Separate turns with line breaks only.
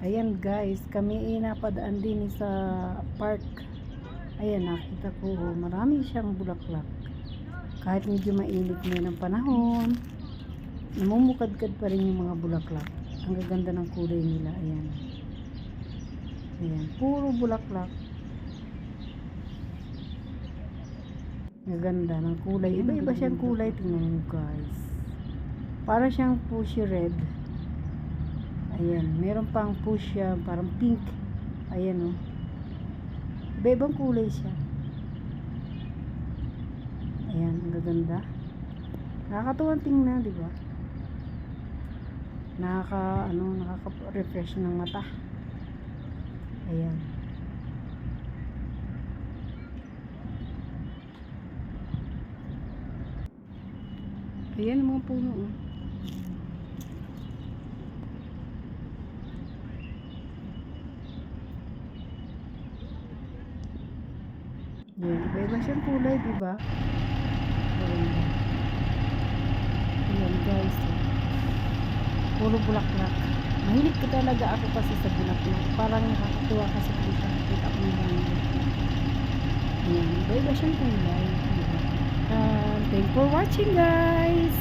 Ayan guys, kami napadaan din sa park. Ayan, nakita ko marami siyang bulaklak. Kahit medyo mainit ngayon ang panahon, namumukadkad pa rin yung mga bulaklak. Ang gaganda ng kulay nila. Ayan. Ayan, puro bulaklak. Gaganda ng kulay. Iba-iba siyang kulay. Tingnan mo guys. Para siyang pushy red. Ayan, meron pang fuchsia, parang pink. Ayan oh. Iba-ibang kulay siya. Ayan, ang gaganda. Nakakatuwang tingnan, di ba? Nakaka-refresh ng mata. Ayan. Ayan ang mga puno oh. Ayan, iba-iba siyang kulay, di ba? Ayan guys. Puro bulaklak. Mahilig ko talaga ako kasi sa bulaklak. Parang nakakatuwa kasi kita ko ng bulaklak. Ayan, iba-iba siyang kulay. Thanks for watching guys.